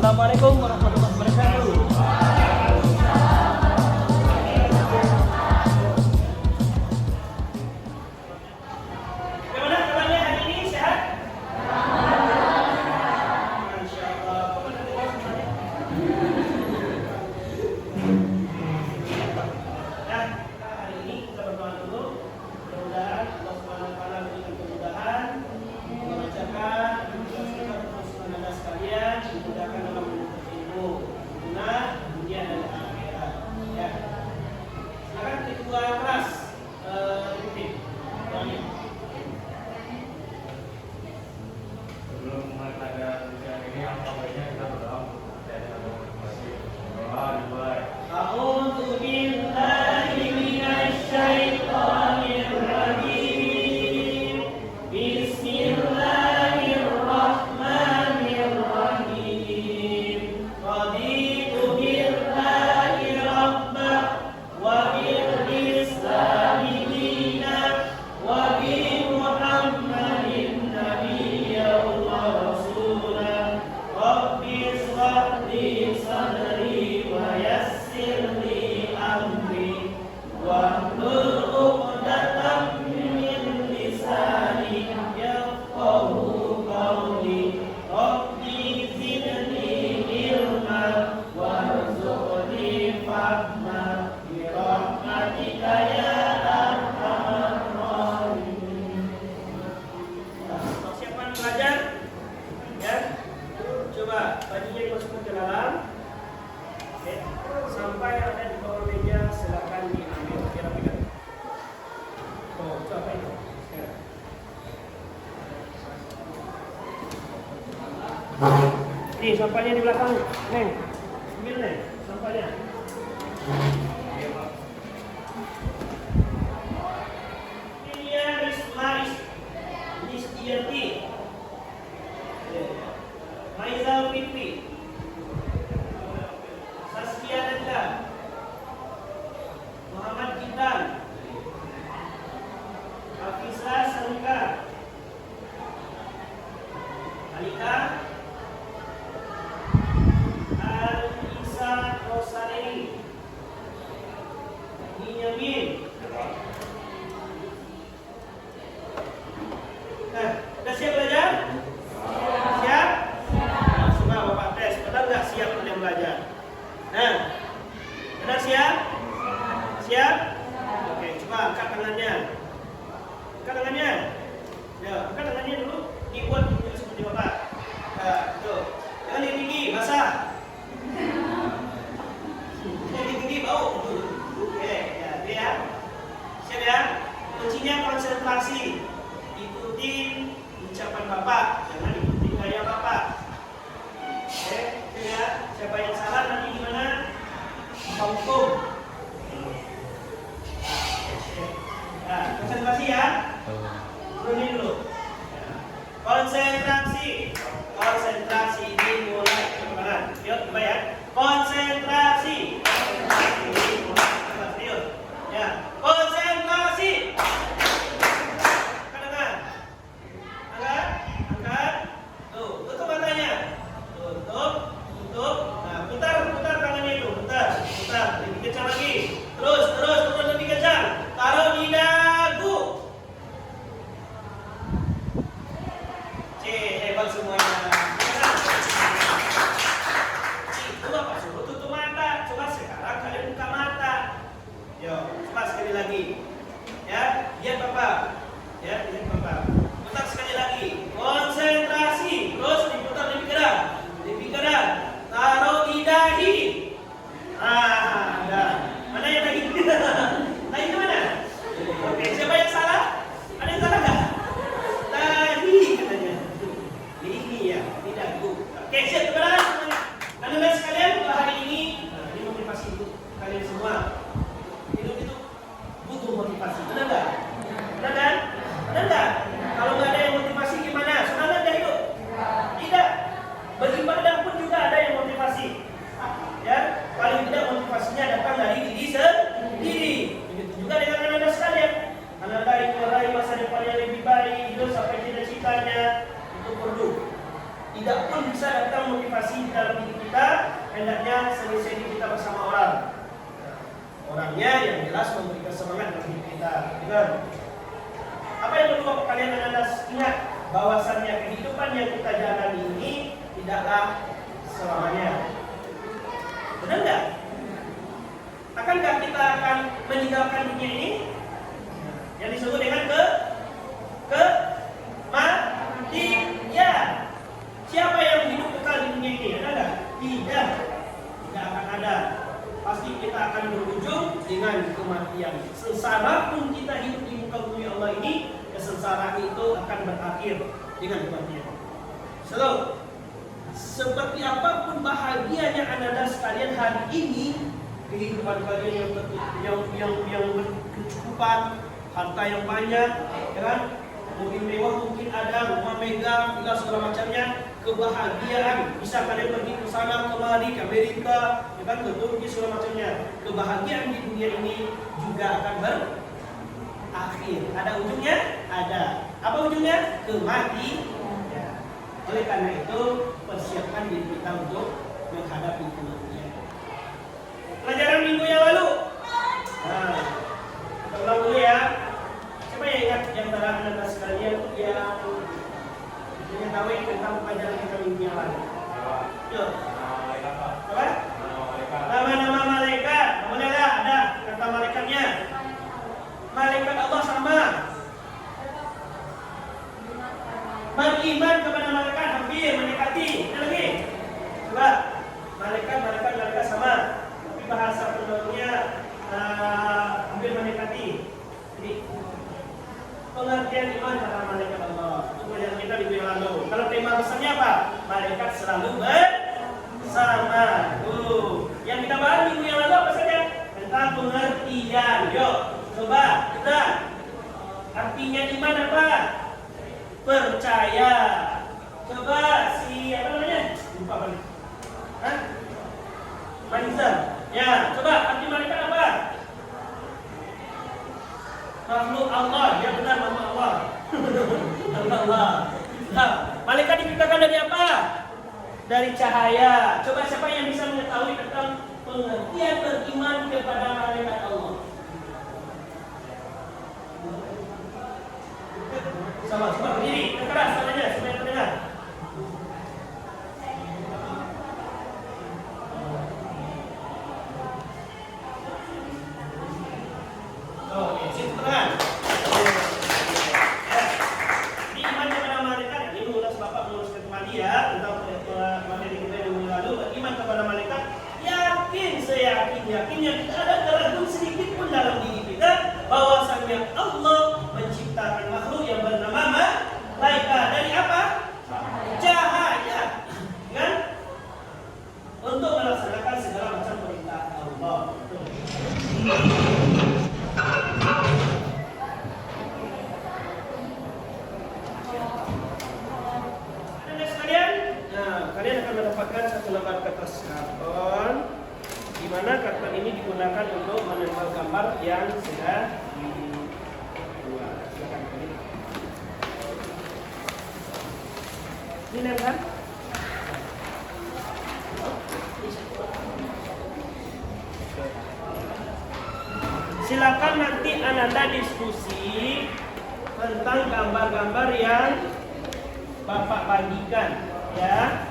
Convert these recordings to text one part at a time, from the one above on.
Assalamualaikum warahmatullahi wabarakatuh. Bagaimana kabarnya hari ini? Sehat? Masya Allah. Kemana tadi semuanya? Nah, hari ini kita berdoa dulu. Mudah-mudahan Allah Subhanahu wa taala memberikan kemudahan membacakan terus sekalian, dimudahkan dalam menuntut ilmu, guna dunia dan akhirat. Ya. Silakan ketua kelas dipimpin. Doanya. Sebelum mulai pelajaran ujian ini, apa baiknya kita berdoa dan masih doa dimulai. A'udzu billahi minasy syaithanir rajim. Bismillahirrahmanirrahim. Raditu billahi rabbah wa bil islami dinan wa bi Muhammadin nabiyyan wa rasulan. Rabbi ishrah li sadri wa yassir li amri wahlul 'uqdatam min lisani yafqahu qawli. Rabbi zidni ilma warzuqni fahma bi rahmatika ya arhamar rahimin. Persiapan belajar ya. Coba bajunya dimasukkan ke dalam. Oke. Sampai ada di bawah meja silakan diambil. Kira-kira. Oh, itu apa itu? Nih, sampahnya di belakang. Neng, ambil Neng, sampahnya. Ini Lisdiati. Maizal Fitri, Saskia Nanda, Muhammad Kitan, Hafizah Salika, Alika, Alisa Rosaleri, Binyamin. Nah, udah siap belajar? Siap? Coba Bapak tes, benar nggak siap kalian belajar? Nah, benar siap? Siap? Oke, coba angkat tangannya. Angkat tangannya. Ya, angkat tangannya dulu. Dibuat dulu seperti Bapak. Nah, tuh. Jangan tinggi, basah. Tinggi bau. Oke, ya, ya. Siap ya? Kuncinya konsentrasi. Ikutin ucapan Bapak, jangan ikutin gaya Bapak. Oke, ya. Siapa yang salah nanti gimana? Hukum. Nah, konsentrasi ya. Turunin dulu. Konsentrasi. Konsentrasi dimulai. Kemana? Yuk, coba ya. Konsentrasi. Yuk. Ya. Konsentrasi. Angkat. Angkat. Tuh, tutup matanya. Tutup. Nah, putar tangannya itu. Putar. Lebih kencang lagi. Terus lebih kencang. Taruh di dagu. Hebat semuanya. datang motivasi di dalam diri kita, hendaknya sering-sering kita bersama orang. Orangnya yang jelas memberikan semangat bagi kita. Dengar. Apa yang perlu kalian ingat? Bahwasannya kehidupan yang kita jalani ini tidaklah selamanya. Benar nggak? Akankah kita akan meninggalkan dunia ini? Yang disebut dengan kematian. Siapa yang hidup kekal di dunia ini? Ada nggak? Tidak akan ada. Pasti kita akan berujung dengan kematian. Sengsara pun kita hidup di muka bumi Allah ini, kesengsaraan itu akan berakhir dengan kematian. Selalu. Seperti apapun bahagianya anda sekalian hari ini, kehidupan kalian yang berkecukupan, harta yang banyak, ya kan? Mobil mewah mungkin ada, rumah megah, villa segala macamnya, kebahagiaan. Bisa kalian pergi ke sana kemari, ke Amerika, ya kan, ke Turki segala macamnya. Kebahagiaan di dunia ini juga akan berakhir. Ada ujungnya? Ada. Apa ujungnya? Kematian. Oleh karena itu, persiapkan diri kita untuk menghadapi kematian. Pelajaran minggu yang lalu. Nah, kita ulang dulu ya. Siapa yang ingat di antara anda sekalian yang mengetahui tentang pelajaran kita minggu yang lalu? Yuk. Apa? Nama-nama malaikat. Namanya ada kata malaikatnya. Malaikat Allah sama. Beriman kepada malaikat hampir mendekati. Ada lagi? Coba. Malaikat sama. Tapi bahasa penduduknya hampir mendekati. Jadi pengertian iman terhadap malaikat Allah. Itu pelajaran kita di minggu lalu. Kalau tema besarnya apa? Malaikat selalu bersama. Yang kita bahas minggu yang lalu apa saja? Tentang pengertian. Yuk, coba kita. Artinya iman apa? Percaya. Coba apa namanya? Lupa balik. Hah? Manizam. Ya, coba arti malaikat apa? Makhluk Allah. Ya benar, nama Allah. Allah. Nah, malaikat diciptakan dari apa? Dari cahaya. Coba siapa yang bisa mengetahui tentang pengertian beriman kepada malaikat Allah? Sama, berdiri, keras tangannya supaya terdengar. Oke, situ tangan. Ini iman kepada malaikat. Ini ulas Bapak meluruskan kembali ya tentang materi kita yang minggu lalu. Iman kepada malaikat, yakin, seyakin-yakinnya tidak ada keraguan sedikit pun dalam diri kita bahwasannya Allah menciptakan makhluk yang bernama malaikat dari apa? Cahaya, kan? Untuk melaksanakan segala macam perintah Allah. Anda sekalian, kalian akan mendapatkan satu lembar kertas karton, di mana karton ini digunakan untuk menempel gambar yang sudah dibuat. Silakan kalian. Ini nempel. Silakan nanti Anda diskusi tentang gambar-gambar yang Bapak bagikan, ya.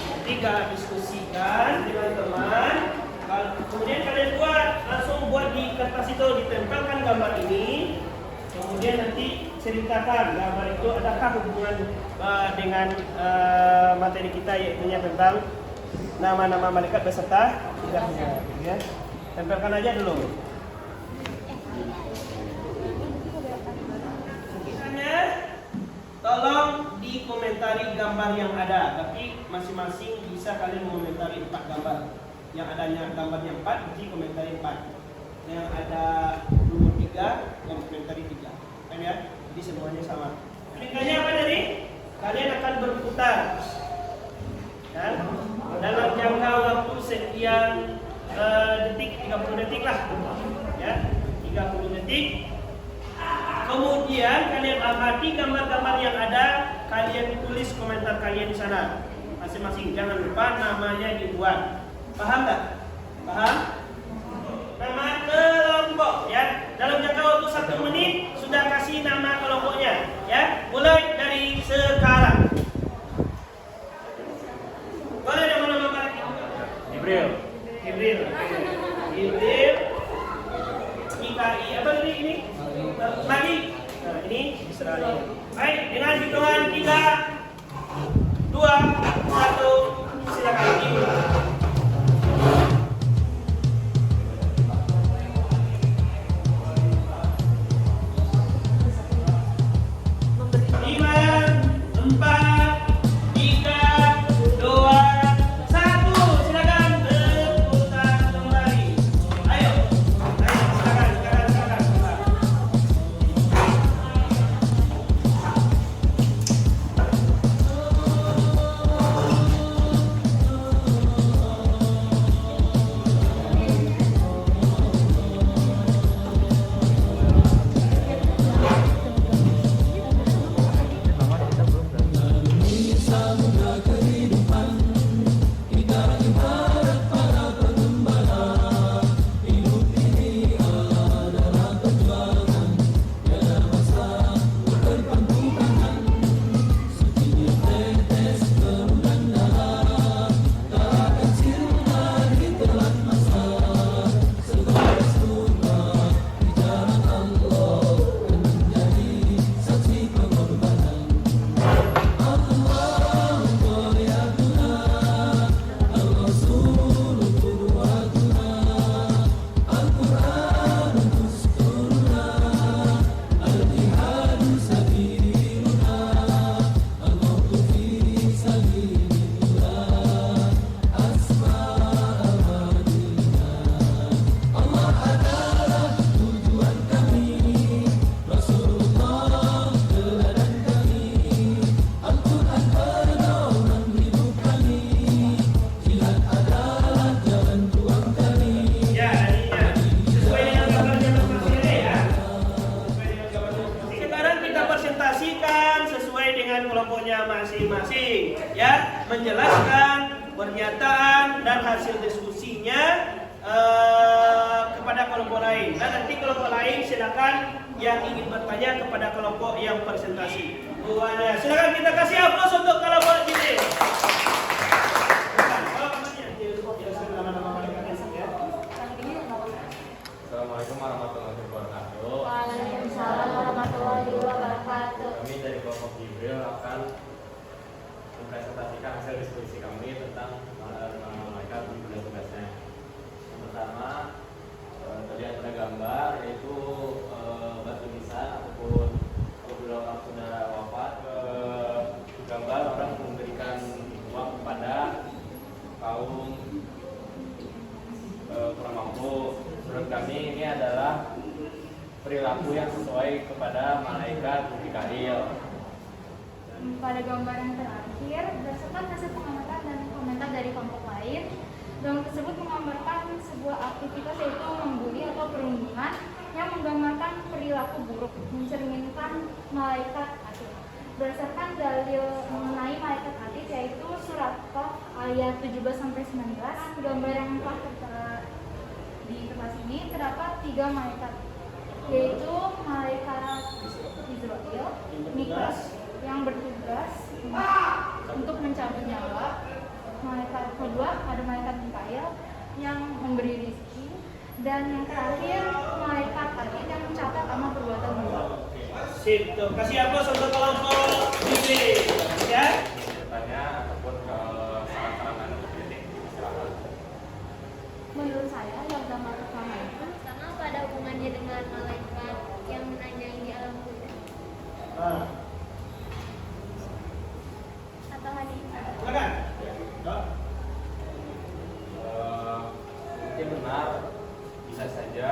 Nanti diskusikan dengan teman. Kemudian kalian langsung buat di kertas itu, ditempelkan gambar ini. Kemudian nanti ceritakan gambar itu adakah hubungan dengan materi kita, yaitu tentang nama-nama malaikat beserta tidaknya, ya. Tempelkan aja dulu. Tolong dikomentari gambar yang ada, tapi masing-masing bisa kalian mengomentari 4 gambar. Yang adanya gambarnya 4, jadi komentari 4. Yang ada nomor 3, yang komentari 3. Kan ya? Jadi semuanya sama. Peringkatnya apa tadi? Kalian akan berputar. Dan dalam jangka waktu sekian detik, 30 detik lah. Ya, 30 detik. Kemudian kalian amati gambar-gambar yang ada, kalian tulis komentar kalian di sana. masing-masing. Jangan lupa namanya dibuat. Paham nggak? Paham? Nama kelompok ya. Dalam jangka waktu 1 menit sudah kasih nama kelompoknya ya. Mulai dari sekarang. Boleh nama-nama barang? Jibril. Jibril. Jibril. IKI apa ini? Mari. Nah, ini Israel. Baik, dengan hitungan 3, 2, 1, silakan dimulai. Kelompoknya masing-masing ya, menjelaskan pernyataan dan hasil diskusinya kepada kelompok lain, dan nanti kelompok lain silakan yang ingin bertanya kepada kelompok yang presentasi. Silakan kita kasih aplaus untuk kelompok ini. Assalamualaikum warahmatullahi wabarakatuh. Waalaikumsalam warahmatullahi wabarakatuh. Kami dari kelompok Jibril akan mempresentasikan hasil diskusi kami tentang malaikat dan tugasnya. Yang pertama, terlihat pada gambar yaitu batu nisan ataupun apabila orang sudah wafat, gambar orang memberikan uang kepada kaum kurang mampu. Menurut kami ini adalah perilaku yang sesuai kepada malaikat Mikail. Pada gambar yang terakhir, berdasarkan hasil pengamatan dan komentar dari kelompok lain, gambar tersebut menggambarkan sebuah aktivitas yaitu membuli atau perundungan yang menggambarkan perilaku buruk, mencerminkan malaikat Atid. Berdasarkan dalil mengenai malaikat Atid yaitu surat Qaf ayat 17-19, gambar yang telah di kertas ini terdapat 3 malaikat, yaitu malaikat Israel, Miklas yang bertugas untuk mencabut nyawa, malaikat kedua ada malaikat Mikail yang memberi rezeki, dan yang terakhir malaikat Atid yang mencatat amal perbuatan buruk. Sip, tuh. Kasih aplaus untuk kelompok ini ya. Bertanya ataupun saran-saran Anda kritik, silakan. Menurut saya yang gambar pertama itu Sama apa ada hubungannya dengan malaikat yang menanjai di alam kubur? Atau hadis? Silakan. Dok. Mungkin benar, bisa saja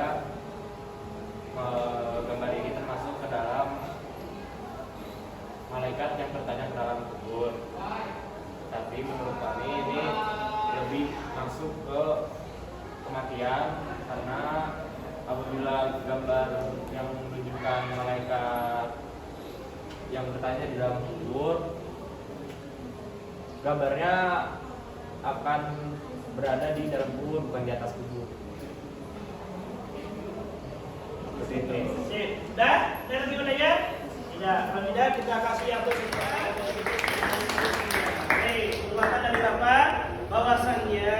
gambar ini termasuk ke dalam malaikat yang bertanya ke dalam kubur. Tapi menurut kami ini lebih masuk ke kematian, karena apabila gambar yang menunjukkan malaikat yang bertanya di dalam kubur gambarnya akan berada di dalam kubur, bukan di atas kubur. Seperti itu. Sip. Sudah? Ada lagi gunanya? Tidak. Kalau tidak kita kasih atur. Keluarkan dari Bapak bahwasannya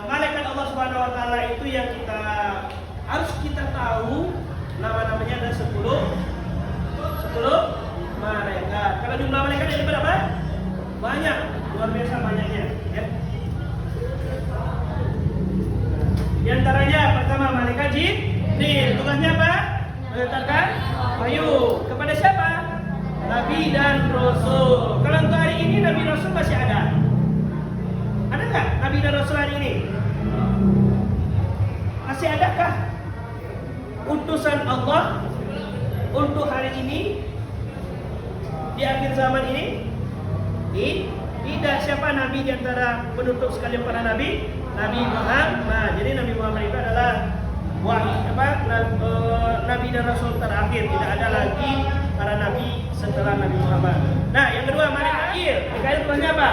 malaikat Allah Subhanahu wa taala itu yang harus kita tahu nama-namanya ada 10 malaikat. Kalau jumlah malaikat ada berapa? Banyak, luar biasa banyaknya ya. Di antaranya pertama malaikat Jibril, tugasnya apa? Mengantarkan wahyu kepada siapa? Nabi dan Rasul. Kalau untuk hari ini Nabi Rasul masih ada? Ada nggak Nabi dan Rasul hari ini? Masih adakah utusan Allah untuk hari ini di akhir zaman ini? Tidak. Siapa Nabi di antara penutup sekalian para Nabi? Nabi Muhammad. Jadi Nabi Muhammad itu adalah Nabi dan Rasul terakhir. Tidak ada lagi para Nabi setelah Nabi Muhammad. Nah, yang kedua Mikail. Mikail tugasnya apa?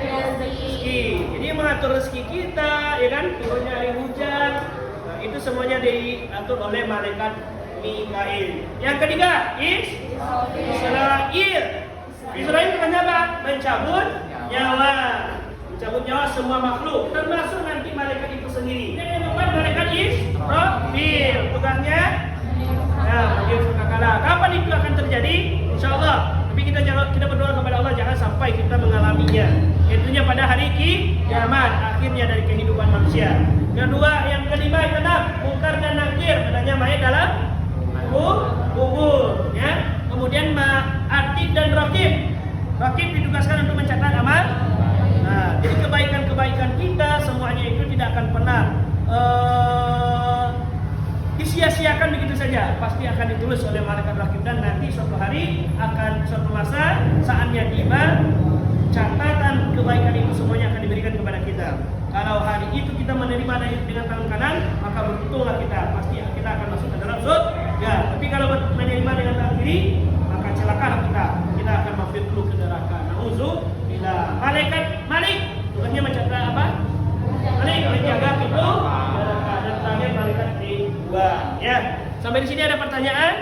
Rezeki. Jadi mengatur rezeki kita, ya kan? Turunnya hari hujan. Nah, itu semuanya diatur oleh malaikat Mikail. Yang ketiga Israil. Israil tugasnya apa? Mencabut nyawa. Mencabut nyawa semua makhluk, termasuk nanti malaikat itu sendiri. Dan yang keempat malaikat Israfil. Tugasnya memanggil sangkakala. Kapan itu akan terjadi? Insyaallah. Tapi kita berdoa kepada Allah jangan sampai kita mengalaminya. Itunya pada hari kiamat, akhirnya dari kehidupan manusia. Kedua, yang kelima itu mungkar dan nakir, adanya mayat dalam kubur, ya. Kemudian atid dan raqib. Raqib ditugaskan untuk mencatat amal. Nah, jadi kebaikan-kebaikan kita semuanya itu tidak akan pernah disia-siakan begitu saja. Pasti akan ditulis oleh malaikat raqib dan nanti suatu hari suatu masa saatnya tiba, catatan kebaikan itu semuanya akan diberikan kepada kita. Kalau hari itu kita menerima dengan tangan kanan, maka beruntunglah kita. Pasti kita akan masuk ke dalam surga. Tapi kalau menerima dengan tangan kiri, maka celakalah kita. Kita akan mampir dulu ke neraka. Nauzubillah. Malaikat Malik tugasnya mencatat apa? Malik menjaga pintu neraka. Dan terakhir malaikat Ridwan. Ya. Sampai di sini ada pertanyaan.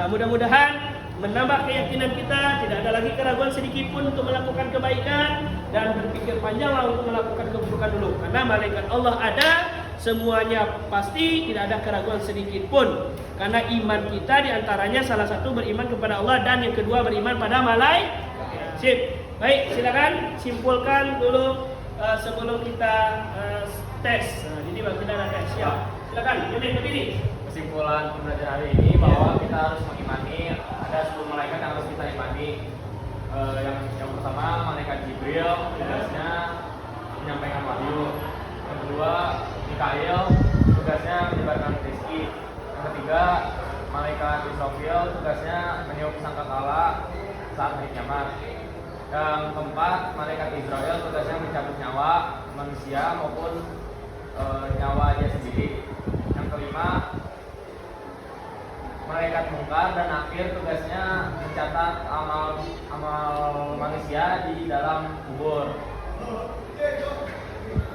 Mudah-mudahan menambah keyakinan kita, tidak ada lagi keraguan sedikit pun untuk melakukan kebaikan dan berpikir panjanglah untuk melakukan keburukan dulu. Karena malaikat Allah ada, semuanya pasti, tidak ada keraguan sedikit pun. Karena iman kita diantaranya salah satu beriman kepada Allah dan yang kedua beriman pada malaikat. Sip. Baik, silakan simpulkan dulu sebelum kita tes. Jadi bagi kita ada tes. Ya. Silakan, Yudin berdiri. Kesimpulan pembelajaran hari ini bahwa kita harus mengimani ada 10 malaikat yang harus kita imani. Yang pertama malaikat Jibril, tugasnya menyampaikan wahyu. Yang kedua Mikail, tugasnya menyebarkan rezeki. Yang ketiga malaikat Israfil, tugasnya meniup sangkakala saat hari kiamat. Yang keempat malaikat Israel, tugasnya mencabut nyawa manusia maupun nyawa dia sendiri. Yang kelima malaikat mungkar dan nakir, tugasnya mencatat amal manusia di dalam kubur.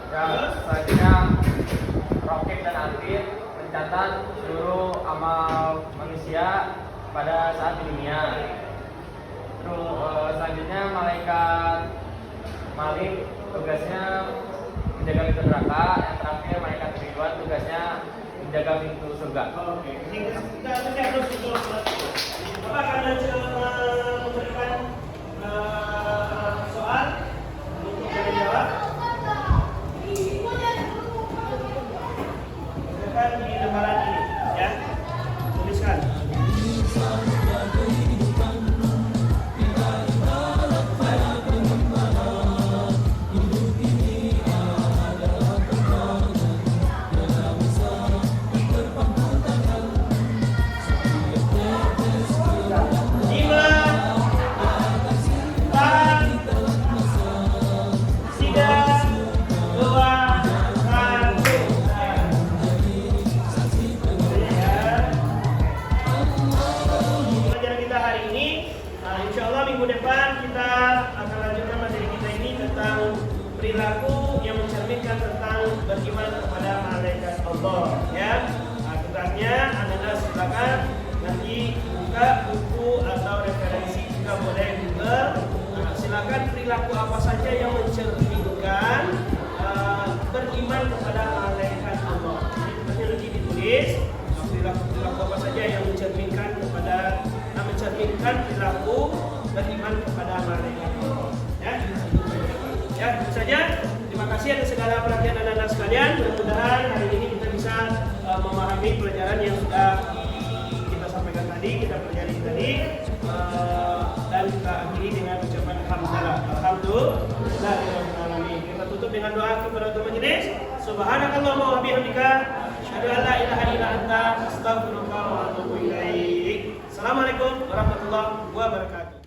Yang selanjutnya raqib dan atid mencatat seluruh amal manusia pada saat di dunia. Terus selanjutnya malaikat Malik tugasnya menjaga pintu neraka. Yang terakhir malaikat Ridwan tugasnya menjaga pintu surga. Oke, kita terus untuk Bapak akan memberikan soal untuk menjawab. Silakan di lembaran ini, ya. Tuliskan. perilaku yang mencerminkan tentang beriman kepada malaikat Allah. Ya, tugasnya adalah silakan nanti buka buku atau referensi jika boleh Google. Silakan perilaku apa saja yang mencerminkan beriman kepada malaikat Allah. Jadi nanti ditulis perilaku apa saja yang mencerminkan perilaku beriman kepada malaikat Allah. Ya, itu saja. Terima kasih atas segala perhatian anak-anak sekalian. Mudah-mudahan hari ini kita bisa memahami pelajaran yang sudah kita sampaikan tadi, kita pelajari tadi, dan kita akhiri dengan ucapan alhamdulillah. Kita tutup dengan doa kepada majelis. Subhanakallahumma wa bihamdika, asyhadu an la ilaha illa anta, astaghfiruka wa atubu ilaik. Assalamualaikum warahmatullahi wabarakatuh.